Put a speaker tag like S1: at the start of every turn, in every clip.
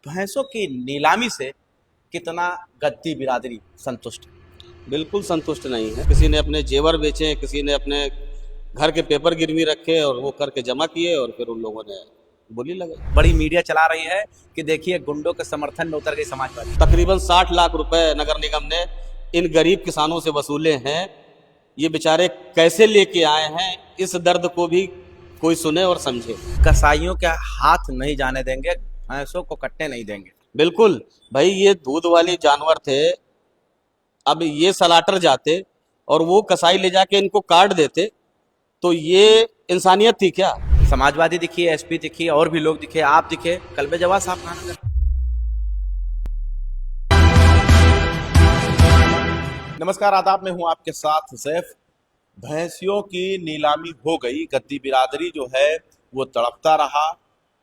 S1: भैंसों की नीलामी से कितना गद्दी बिरादरी संतुष्ट है?
S2: बिल्कुल संतुष्ट नहीं है। किसी ने अपने जेवर बेचे, किसी ने अपने घर के पेपर गिरवी रखे और वो करके जमा किए और फिर उन लोगों ने बोली लगाई।
S1: बड़ी मीडिया चला रही है कि देखिए गुंडों के समर्थन में उतर गई समाजवादी।
S2: तकरीबन 60 लाख रुपए नगर निगम ने इन गरीब किसानों से वसूले हैं। ये बेचारे कैसे लेके आए हैं, इस दर्द को भी कोई सुने और समझे।
S1: कसाईयों के हाथ नहीं जाने देंगे, भैंसों को कटने नहीं देंगे।
S2: बिल्कुल भाई, ये दूध वाली जानवर थे। अब ये सलाटर जाते और वो कसाई ले जाके इनको काट देते तो ये इंसानियत थी क्या?
S1: समाजवादी दिखी, एसपी दिखी, और भी लोग दिखे, आप दिखे, कल्बे जवाब साहब कहाँ नजर? नमस्कार, आदाब, मैं हूं आपके साथ सैफ। भैंसियों की नीलामी हो गई। गद्दी बिरादरी जो है वो तड़पता रहा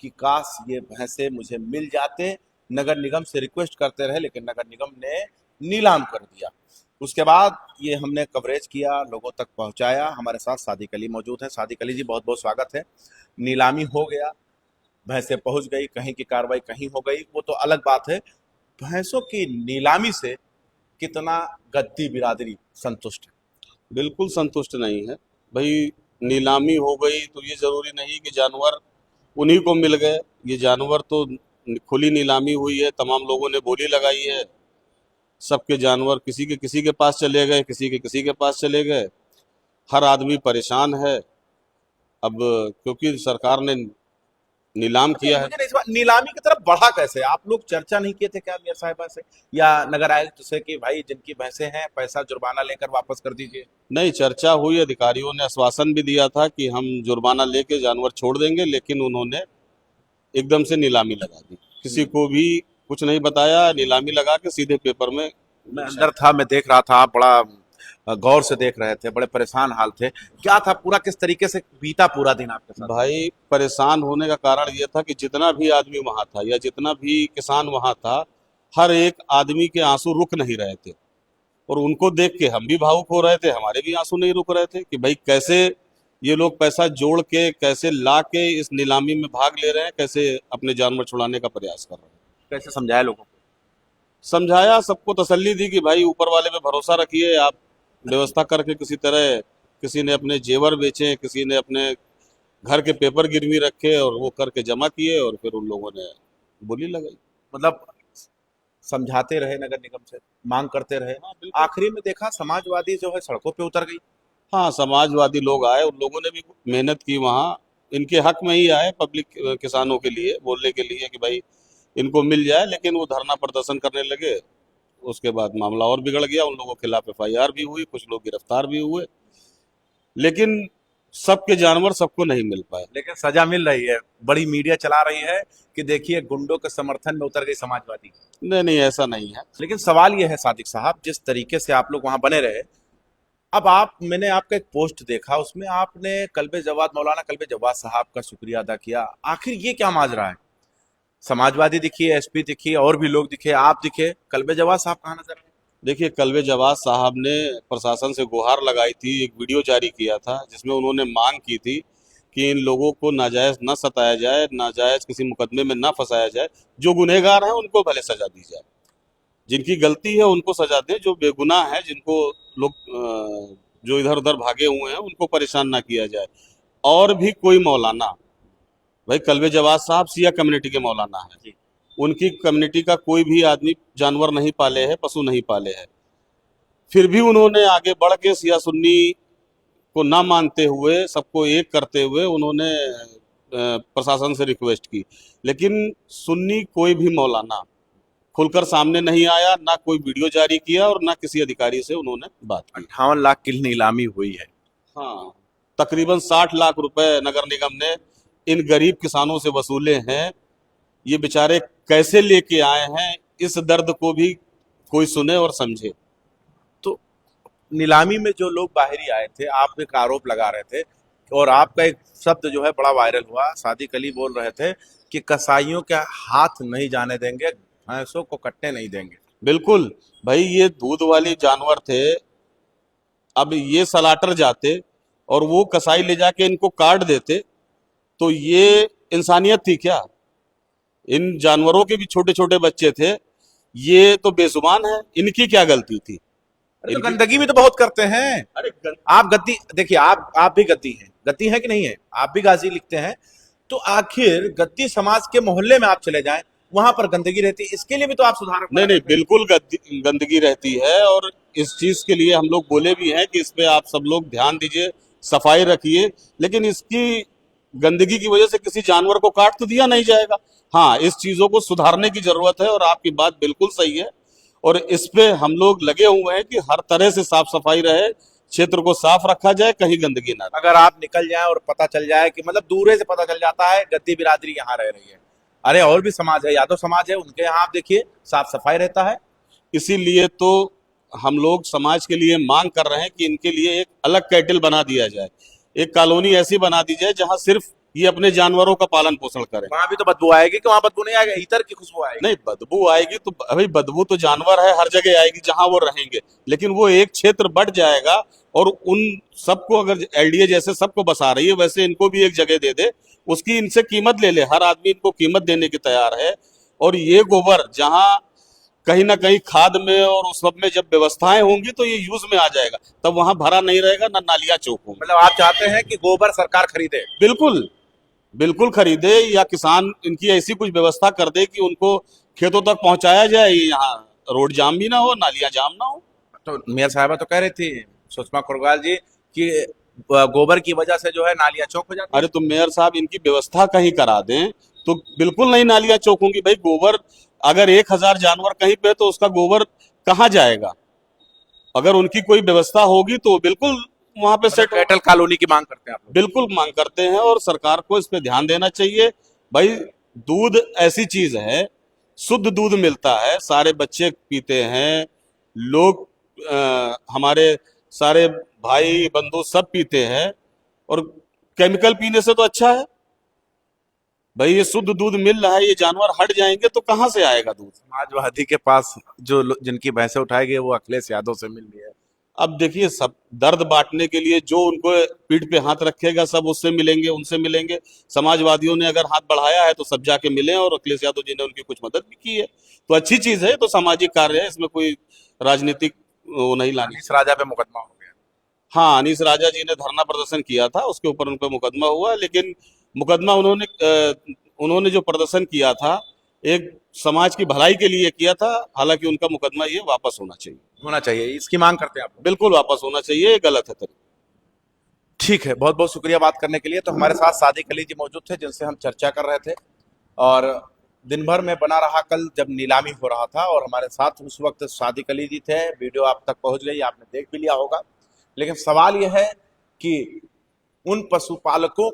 S1: कि काश ये भैंसे मुझे मिल जाते। नगर निगम से रिक्वेस्ट करते रहे लेकिन नगर निगम ने नीलाम कर दिया। उसके बाद ये हमने कवरेज किया, लोगों तक पहुंचाया। हमारे साथ सादिक अली मौजूद हैं। सादिक अली जी, बहुत बहुत स्वागत है। नीलामी हो गया, भैंसे पहुंच गई, कहीं की कार्रवाई कहीं हो गई, वो तो अलग बात है। भैंसों की नीलामी से कितना गद्दी बिरादरी संतुष्ट है?
S2: बिल्कुल संतुष्ट नहीं है भाई। नीलामी हो गई तो ये जरूरी नहीं कि जानवर उन्हीं को मिल गए। ये जानवर तो खुली नीलामी हुई है, तमाम लोगों ने बोली लगाई है। सबके जानवर किसी के पास चले गए, किसी के पास चले गए। हर आदमी परेशान है। अब क्योंकि सरकार ने नीलाम किया है।
S1: मुझे नहीं समझ, नीलामी की तरफ बढ़ा कैसे? आप लोग चर्चा नहीं किए थे क्या मेयर साहिबा से या नगर आयुक्त से कि भाई जिनकी भैंसे हैं पैसा जुर्माना लेकर वापस कर दीजिए?
S2: नहीं, चर्चा हुई। अधिकारियों ने आश्वासन भी दिया था कि हम जुर्माना लेके जानवर छोड़ देंगे, लेकिन उन्होंने एकदम से नीलामी लगा दी। किसी को भी कुछ नहीं बताया, नीलामी लगा के सीधे पेपर में।
S1: मैं अंदर था, मैं देख रहा था, आप बड़ा गौर से देख रहे थे, बड़े परेशान हाल थे। क्या था पूरा, किस तरीके से बीता पूरा दिन आपके साथ?
S2: भाई, परेशान होने का कारण ये था कि जितना भी आदमी वहां था या जितना भी किसान वहां था, हर एक आदमी के आंसू रुक नहीं रहे थे। और उनको देख के हम भी भावुक हो रहे थे, हमारे भी आंसू नहीं रुक रहे थे कि भाई कैसे ये लोग पैसा जोड़ के, कैसे ला के इस नीलामी में भाग ले रहे हैं, कैसे अपने जानवर छुड़ाने का प्रयास कर रहे हैं।
S1: कैसे समझाया लोगों को?
S2: समझाया, सबको तसल्ली दी कि भाई ऊपर वाले पे भरोसा रखिए आप। व्यवस्था करके किसी तरह, किसी ने अपने जेवर बेचे, किसी ने अपने घर के पेपर गिरवी रखे और वो करके जमा किए और फिर उन लोगों ने बोली लगाई।
S1: मतलब समझाते रहे नगर निगम से, मांग करते रहे।
S2: हाँ बिल्कुल।
S1: आखिरी में देखा समाजवादी जो है सड़कों पे उतर गई।
S2: हाँ, समाजवादी लोग आए, उन लोगों ने भी मेहनत की वहाँ। इनके हक में ही आए, पब्लिक किसानों के लिए बोलने के लिए कि भाई इनको मिल जाए, लेकिन वो धरना प्रदर्शन करने लगे। उसके बाद मामला और बिगड़ गया, उन लोगों के खिलाफ एफआईआर भी हुई, कुछ लोग गिरफ्तार भी हुए, लेकिन सबके जानवर सबको नहीं मिल पाए।
S1: लेकिन सजा मिल रही है। बड़ी मीडिया चला रही है कि देखिए गुंडों के समर्थन में उतर गई समाजवादी।
S2: नहीं नहीं, ऐसा नहीं है।
S1: लेकिन सवाल यह है सादिक साहब, जिस तरीके से आप लोग वहां बने रहे, अब आप, मैंने आपका एक पोस्ट देखा, उसमें आपने कल्बे जवाद, मौलाना कल्बे जवाद साहब का शुक्रिया अदा किया। आखिर ये क्या माजरा है? समाजवादी दिखी, एसपी दिखी, और भी लोग दिखे, आप दिखे, कल्बे जवाद साहब कहाँ नजर आए?
S2: देखिए, कल्बे जवाद साहब ने प्रशासन से गुहार लगाई थी, एक वीडियो जारी किया था जिसमें उन्होंने मांग की थी कि इन लोगों को नाजायज न सताया जाए, नाजायज किसी मुकदमे में न फंसाया जाए। जो गुनहगार हैं उनको भले सजा दी जाए, जिनकी गलती है उनको सजा दें, जो बेगुनाह है, जिनको लोग जो इधर उधर भागे हुए हैं उनको परेशान ना किया जाए। और भी कोई मौलाना, भाई कल्बे जवाद साहब सिया कम्युनिटी के मौलाना है।
S1: जी।
S2: उनकी कम्युनिटी का कोई भी आदमी जानवर नहीं पाले है, पशु नहीं पाले है, फिर भी उन्होंने आगे बढ़ के सिया सुन्नी को ना मानते हुए, सबको एक करते हुए उन्होंने प्रशासन से रिक्वेस्ट की। लेकिन सुन्नी कोई भी मौलाना खुलकर सामने नहीं आया, ना कोई वीडियो जारी किया और ना किसी अधिकारी से उन्होंने बात की।
S1: 58 लाख की नीलामी हुई है।
S2: हाँ, तकरीबन 60 लाख रुपए नगर निगम ने इन गरीब किसानों से वसूले हैं। ये बेचारे कैसे लेके आए हैं, इस दर्द को भी कोई सुने और समझे।
S1: तो नीलामी में जो लोग बाहरी आए थे, आप एक आरोप लगा रहे थे, और आपका एक शब्द जो है बड़ा वायरल हुआ। सादिक अली बोल रहे थे कि कसाईयों के हाथ नहीं जाने देंगे, भैंसों को कटने नहीं देंगे।
S2: बिल्कुल भाई, ये दूध वाली जानवर थे। अब ये सलाटर जाते और वो कसाई ले जाके इनको काट देते तो ये इंसानियत थी क्या? इन जानवरों के भी छोटे छोटे बच्चे थे, ये तो बेजुबान है, इनकी क्या गलती थी?
S1: अरे तो
S2: इनकी
S1: गंदगी भी तो बहुत करते हैं।
S2: अरे
S1: आप गद्दी देखिए, आप भी गद्दी है कि नहीं है, आप भी गाजी लिखते हैं। तो आखिर गद्दी समाज के मोहल्ले में आप चले जाएं, वहां पर गंदगी रहती है, इसके लिए भी तो आप सुधार
S2: नहीं
S1: करा
S2: नहीं,
S1: सकते हैं।
S2: बिल्कुल गंदगी रहती है, और इस चीज के लिए हम लोग बोले भी हैं कि इस पे आप सब लोग ध्यान दीजिए, सफाई रखिए। लेकिन इसकी गंदगी की वजह से किसी जानवर को काट तो दिया नहीं जाएगा। हाँ, इस चीजों को सुधारने की जरूरत है, और आपकी बात बिल्कुल सही है। और इस पे हम लोग लगे हुए हैं कि हर तरह से साफ सफाई रहे, क्षेत्र को साफ रखा जाए, कहीं गंदगी ना रहे।
S1: अगर आप निकल जाएं और पता चल जाए कि मतलब दूर से पता चल जाता है गद्दी बिरादरी यहाँ रह रही है, अरे और भी समाज है, यादव समाज है, उनके यहाँ आप देखिए साफ सफाई रहता है।
S2: इसीलिए तो हम लोग समाज के लिए मांग कर रहे हैं कि इनके लिए एक अलग कैटल बना दिया जाए, एक कॉलोनी ऐसी बना दी जाए जहां सिर्फ ये अपने जानवरों का पालन पोषण करें।
S1: वहां भी तो बदबू आएगी कि वहां बदबू नहीं आएगी, इतर की खुशबू आएगी।
S2: नहीं, बदबू आएगी तो भाई, बदबू तो जानवर है, हर जगह आएगी जहां वो रहेंगे। लेकिन वो एक क्षेत्र बढ़ जाएगा, और उन सबको, अगर एलडीए जैसे सबको बसा रही है, वैसे इनको भी एक जगह दे दे, उसकी इनसे कीमत ले ले, हर आदमी इनको कीमत देने की तैयार है। और ये गोबर जहां कहीं ना कहीं खाद में और उस सब में जब व्यवस्थाएं होंगी तो ये यूज में आ जाएगा, तब वहां भरा नहीं रहेगा, ना नालियां चौक होंगी।
S1: मतलब आप चाहते हैं कि गोबर सरकार खरीदे।
S2: बिल्कुल, बिल्कुल खरीदे, या किसान इनकी ऐसी कुछ व्यवस्था कर दे कि उनको खेतों तक पहुंचाया जाए, यहाँ रोड जाम भी ना हो, नालियां जाम ना हो।
S1: तो मेयर साहबा तो कह रही थी, सुषमा कुरगाल जी, कि गोबर की वजह से जो है नालियां चौक हो जाती
S2: अरे
S1: है।
S2: तो मेयर साहब इनकी व्यवस्था कहीं करा दें तो बिल्कुल नहीं नालियां चौक होंगी। भाई, गोबर अगर 1,000 जानवर कहीं पे, तो उसका गोबर कहाँ जाएगा? अगर उनकी कोई व्यवस्था होगी तो बिल्कुल वहां पे
S1: मतलब
S2: सेट होगा।
S1: कैटल कॉलोनी की मांग करते हैं आप लोग।
S2: बिल्कुल मांग करते हैं, और सरकार को इस पे ध्यान देना चाहिए। भाई, दूध ऐसी चीज है, शुद्ध दूध मिलता है, सारे बच्चे पीते हैं, लोग हमारे सारे भाई बंधु सब पीते हैं, और केमिकल पीने से तो अच्छा है। भाई, ये शुद्ध दूध मिल रहा है, ये जानवर हट जाएंगे तो कहाँ से आएगा दूध?
S1: समाजवादी के पास जो जिनकी भैंसें उठाई गई वो अखिलेश यादव से मिल रही है।
S2: अब देखिए, सब दर्द बांटने के लिए जो उनको पीठ पे हाथ रखेगा, सब उससे मिलेंगे, उनसे मिलेंगे। समाजवादियों ने अगर हाथ बढ़ाया है तो सब जाके मिले, और अखिलेश यादव जी ने उनकी कुछ मदद भी की है, तो अच्छी चीज है। तो सामाजिक कार्य है, इसमें कोई राजनीतिक वो नहीं लानी।
S1: अनीस राजा पे मुकदमा हो गया।
S2: हाँ, अनीस राजा जी ने धरना प्रदर्शन किया था, उसके ऊपर उन पर मुकदमा हुआ, लेकिन मुकदमा उन्होंने जो प्रदर्शन किया था, एक समाज की भलाई के लिए किया था। हालांकि उनका मुकदमा ये वापस होना चाहिए,
S1: होना चाहिए, इसकी मांग करते हैं आप लोग।
S2: बिल्कुल वापस होना चाहिए, ये गलत है तरीका।
S1: ठीक है, बहुत बहुत शुक्रिया बात करने के लिए। तो हमारे साथ सादिक अली जी मौजूद थे, जिनसे हम चर्चा कर रहे थे, और दिन भर में बना रहा कल जब नीलामी हो रहा था, और हमारे साथ उस वक्त सादिक अली जी थे। वीडियो आप तक पहुंच गई, आपने देख भी लिया होगा। लेकिन सवाल यह है कि उन पशुपालकों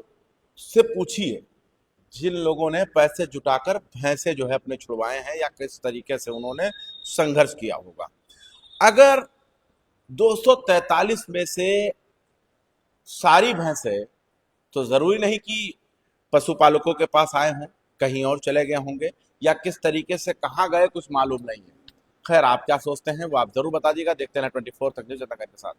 S1: से पूछिए जिन लोगों ने पैसे जुटाकर भैंसे जो है अपने छुड़वाए हैं, या किस तरीके से उन्होंने संघर्ष किया होगा। अगर 243 में से सारी भैंसें, तो जरूरी नहीं कि पशुपालकों के पास आए हों, कहीं और चले गए होंगे, या किस तरीके से कहाँ गए कुछ मालूम नहीं है। खैर, आप क्या सोचते हैं वो आप जरूर बता दीजिएगा। देखते हैं 24 तक न्यूज़ जनता के साथ।